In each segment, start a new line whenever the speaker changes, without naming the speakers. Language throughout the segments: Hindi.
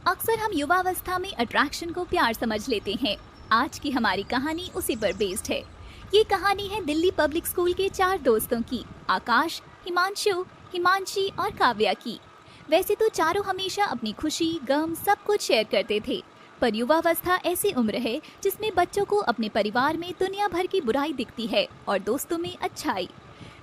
अक्सर हम युवावस्था में अट्रैक्शन को प्यार समझ लेते हैं। आज की हमारी कहानी उसी पर बेस्ड है। ये कहानी है दिल्ली पब्लिक स्कूल के 4 दोस्तों की, आकाश, हिमांशु, हिमांशी और काव्या की। वैसे तो चारों हमेशा अपनी खुशी, गम सब कुछ शेयर करते थे, पर युवावस्था ऐसी उम्र है जिसमें बच्चों को अपने परिवार में दुनिया भर की बुराई दिखती है और दोस्तों में अच्छाई।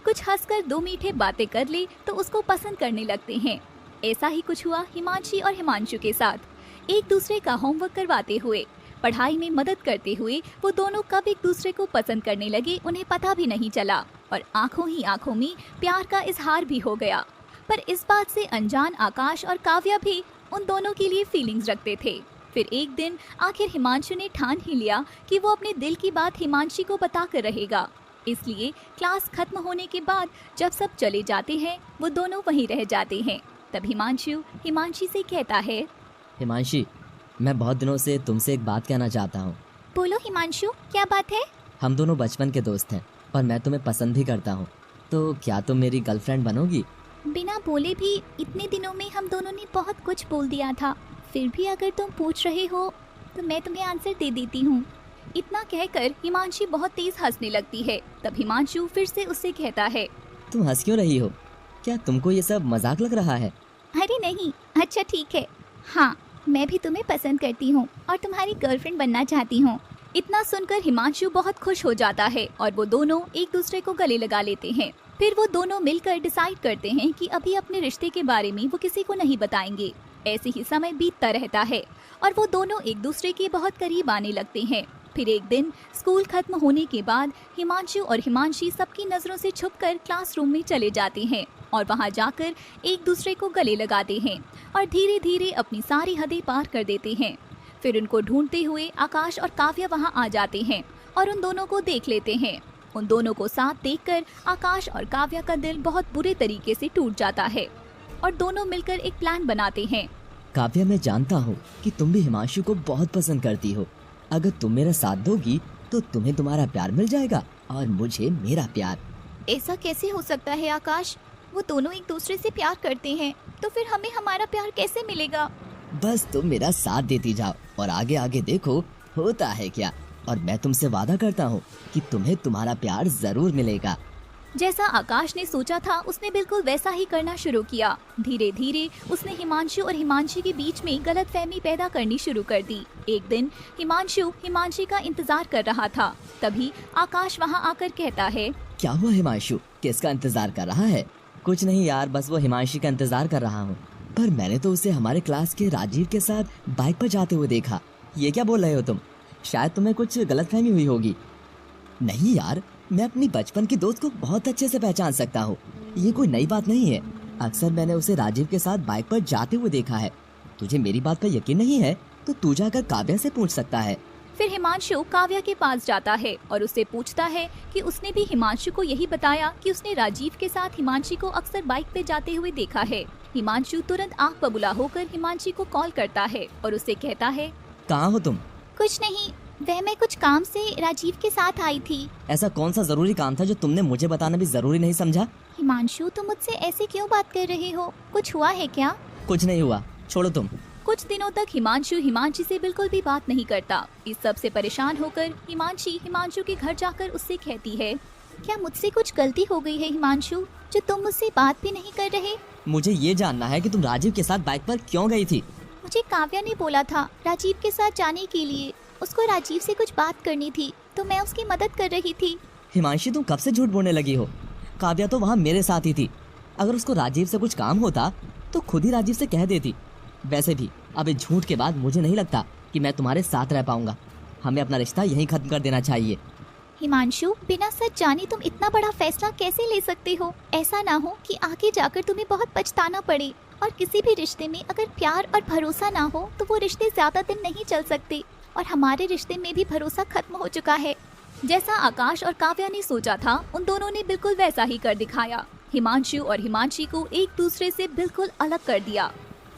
कुछ हंसकर 2 मीठे बातें कर ले तो उसको पसंद करने लगते हैं। ऐसा ही कुछ हुआ हिमांशी और हिमांशु के साथ। एक दूसरे का होमवर्क करवाते हुए, पढ़ाई में मदद करते हुए वो दोनों कब एक दूसरे को पसंद करने लगे उन्हें पता भी नहीं चला और आंखों ही आंखों में प्यार का इजहार भी हो गया। पर इस बात से अनजान आकाश और काव्या भी उन दोनों के लिए फीलिंग्स रखते थे। फिर एक दिन आखिर हिमांशु ने ठान ही लिया कि वो अपने दिल की बात हिमांशी को बता कर रहेगा। इसलिए क्लास खत्म होने के बाद जब सब चले जाते हैं वो दोनों वहीं रह जाते हैं। तब हिमांशु हिमांशी से कहता है,
हिमांशी, मैं बहुत दिनों से तुमसे एक बात कहना चाहता हूँ।
बोलो हिमांशु, क्या बात है?
हम दोनों बचपन के दोस्त हैं और मैं तुम्हें पसंद भी करता हूँ, तो क्या तुम मेरी गर्लफ्रेंड बनोगी?
बिना बोले भी इतने दिनों में हम दोनों ने बहुत कुछ बोल दिया था। फिर भी अगर तुम पूछ रहे हो तो मैं तुम्हें आंसर दे देती हूँ। इतना कहकर हिमांशी बहुत तेज हंसने लगती है। तब हिमांशु फिर से उससे कहता है,
तुम हंस क्यों रही हो? क्या तुमको ये सब मजाक लग रहा है?
अरे नहीं, अच्छा ठीक है। हाँ, मैं भी तुम्हें पसंद करती हूँ और तुम्हारी गर्लफ्रेंड बनना चाहती हूँ। इतना सुनकर हिमांशु बहुत खुश हो जाता है और वो दोनों एक दूसरे को गले लगा लेते हैं। फिर वो दोनों मिलकर डिसाइड करते हैं कि अभी अपने रिश्ते के बारे में वो किसी को नहीं बताएंगे। ऐसे ही समय बीतता रहता है और वो दोनों एक दूसरे के बहुत करीब आने लगते हैं। फिर एक दिन स्कूल खत्म होने के बाद हिमांशु और हिमांशी सबकी नजरों से छुपकर क्लासरूम में चले जाते हैं और वहां जाकर एक दूसरे को गले लगाते हैं और धीरे धीरे अपनी सारी हदें पार कर देते हैं। फिर उनको ढूंढते हुए आकाश और काव्या वहां आ जाते हैं और उन दोनों को देख लेते हैं। उन दोनों को साथ देखकर आकाश और काव्या का दिल बहुत बुरे तरीके से टूट जाता है और दोनों मिलकर एक प्लान बनाते हैं।
काव्या, मैं जानता हूँ कि तुम भी हिमांशु को बहुत पसंद करती हो। अगर तुम मेरा साथ दोगी तो तुम्हें तुम्हारा प्यार मिल जाएगा और मुझे मेरा प्यार।
ऐसा कैसे हो सकता है आकाश? वो दोनों एक दूसरे से प्यार करते हैं तो फिर हमें हमारा प्यार कैसे मिलेगा?
बस तुम मेरा साथ देती जाओ और आगे आगे देखो होता है क्या। और मैं तुमसे वादा करता हूँ कि तुम्हें तुम्हारा प्यार जरूर मिलेगा।
जैसा आकाश ने सोचा था उसने बिल्कुल वैसा ही करना शुरू किया। धीरे धीरे उसने हिमांशु और हिमांशी के बीच में गलतफहमी पैदा करनी शुरू कर दी। एक दिन हिमांशु हिमांशी का इंतजार कर रहा था, तभी आकाश वहां आकर कहता है,
क्या हुआ हिमांशु, किसका इंतजार कर रहा है? कुछ नहीं यार, बस वो हिमांशी का इंतजार कर रहा हूँ। पर मैंने तो उसे हमारे क्लास के राजीव के साथ बाइक पर जाते हुए देखा। ये क्या बोल रहे हो तुम? शायद तुम्हें कुछ गलतफहमी हुई होगी। नहीं यार, मैं अपनी बचपन के दोस्त को बहुत अच्छे से पहचान सकता हूँ। ये कोई नई बात नहीं है। अक्सर मैंने उसे राजीव के साथ बाइक पर जाते हुए देखा है। तुझे मेरी बात पर यकीन नहीं है तो तू जाकर काव्या से पूछ सकता है।
फिर हिमांशु काव्या के पास जाता है और उससे पूछता है कि उसने भी हिमांशु को यही बताया कि उसने राजीव के साथ हिमांशी को अक्सर बाइक पे जाते हुए देखा है। हिमांशु तुरंत आंख बबूला होकर हिमांशी को कॉल करता है और उससे कहता है,
कहाँ हो तुम?
कुछ नहीं, वह मैं कुछ काम से राजीव के साथ आई थी।
ऐसा कौन सा जरूरी काम था जो तुमने मुझे बताना भी जरूरी नहीं समझा?
हिमांशु, तुम मुझसे ऐसे क्यों बात कर रहे हो? कुछ हुआ है क्या?
कुछ नहीं हुआ, छोड़ो तुम।
कुछ दिनों तक हिमांशु हिमांशी से बिल्कुल भी बात नहीं करता। इस सब से परेशान होकर हिमांशी हिमांशु के घर जाकर उससे कहती है, क्या मुझसे कुछ गलती हो गई है हिमांशु, जो तुम मुझसे बात भी नहीं कर रहे?
मुझे ये जानना है कि तुम राजीव के साथ बाइक पर क्यों गई थी?
मुझे काव्या ने बोला था राजीव के साथ जाने के लिए। उसको राजीव से कुछ बात करनी थी तो मैं उसकी मदद कर रही थी।
हिमांशी, तुम कब से झूठ बोलने लगी हो? काव्या तो वहाँ मेरे साथ ही थी। अगर उसको राजीव से कुछ काम होता तो खुद ही राजीव से कह देती। वैसे भी अब इस झूठ के बाद मुझे नहीं लगता कि मैं तुम्हारे साथ रह पाऊंगा। हमें अपना रिश्ता यहीं खत्म कर देना चाहिए।
हिमांशु, बिना सच जाने तुम इतना बड़ा फैसला कैसे ले सकते हो? ऐसा ना हो कि आगे जाकर तुम्हें बहुत पछताना पड़े। और किसी भी रिश्ते में अगर प्यार और भरोसा ना हो तो वो रिश्ते ज्यादा दिन नहीं चल सकते और हमारे रिश्ते में भी भरोसा खत्म हो चुका है। जैसा आकाश और काव्या ने सोचा था उन दोनों ने बिल्कुल वैसा ही कर दिखाया। हिमांशु और हिमांशी को एक दूसरे से बिल्कुल अलग कर दिया।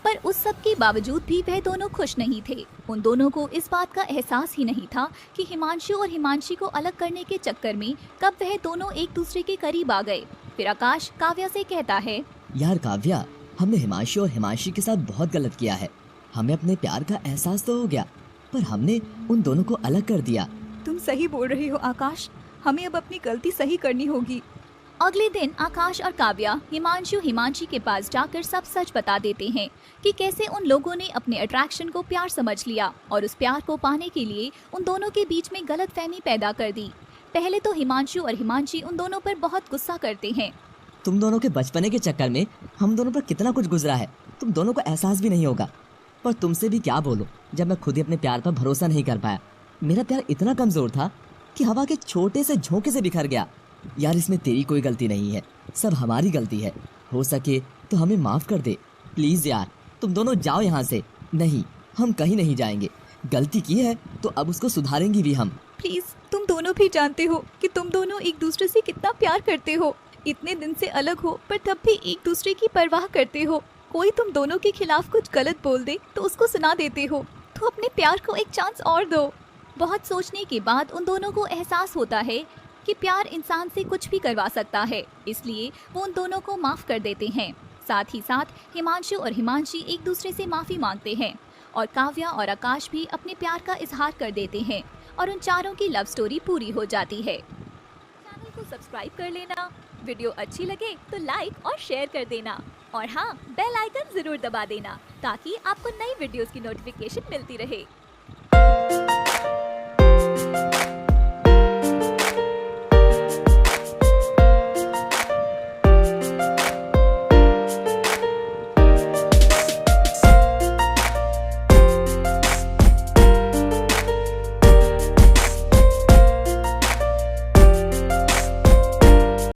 पर उस सब के बावजूद भी वह दोनों खुश नहीं थे। उन दोनों को इस बात का एहसास ही नहीं था कि हिमांशु और हिमांशी को अलग करने के चक्कर में कब वह दोनों एक दूसरे के करीब आ गए। फिर आकाश काव्या से कहता है,
यार काव्या, हमने हिमांशु और हिमांशी के साथ बहुत गलत किया है। हमें अपने प्यार का एहसास तो हो गया, पर हमने उन दोनों को अलग कर दिया।
तुम सही बोल रहे हो आकाश, हमें अब अपनी गलती सही करनी होगी।
अगले दिन आकाश और काव्या हिमांशु हिमांशी के पास जाकर सब सच बता देते हैं कि कैसे उन लोगों ने अपने अट्रैक्शन को प्यार समझ लिया और उस प्यार को पाने के लिए उन दोनों के बीच में गलतफहमी पैदा कर दी। पहले तो हिमांशु और हिमांशी उन दोनों पर बहुत गुस्सा करते हैं।
तुम दोनों के बचपने के चक्कर में हम दोनों पर कितना कुछ गुजरा है, तुम दोनों को एहसास भी नहीं होगा। पर तुमसे भी क्या बोलूं, जब मैं खुद ही अपने प्यार पर भरोसा नहीं कर पाया। मेरा प्यार इतना कमजोर था कि हवा के छोटे से झोंके से बिखर गया। यार इसमें तेरी कोई गलती नहीं है, सब हमारी गलती है। हो सके तो हमें माफ कर दे प्लीज यार। तुम दोनों जाओ यहाँ से। नहीं, हम कहीं नहीं जाएंगे। गलती की है तो अब उसको सुधारेंगे भी हम।
प्लीज, तुम दोनों भी जानते हो कि तुम दोनों एक दूसरे से कितना प्यार करते हो। इतने दिन से अलग हो पर तब भी एक दूसरे की परवाह करते हो। कोई तुम दोनों के खिलाफ कुछ गलत बोल दे तो उसको सुना देते हो। तो अपने प्यार को एक चांस और दो।
बहुत सोचने के बाद उन दोनों को एहसास होता है कि प्यार इंसान से कुछ भी करवा सकता है, इसलिए वो उन दोनों को माफ कर देते हैं। साथ ही साथ हिमांशु और हिमांशी एक दूसरे से माफी मांगते हैं और काव्या और आकाश भी अपने प्यार का इजहार कर देते हैं और उन चारों की लव स्टोरी पूरी हो जाती है। चैनल को सब्सक्राइब कर लेना, वीडियो अच्छी लगे तो लाइक और शेयर कर देना और हाँ, बेल आइकन जरूर दबा देना ताकि आपको नई वीडियोस की नोटिफिकेशन मिलती रहे।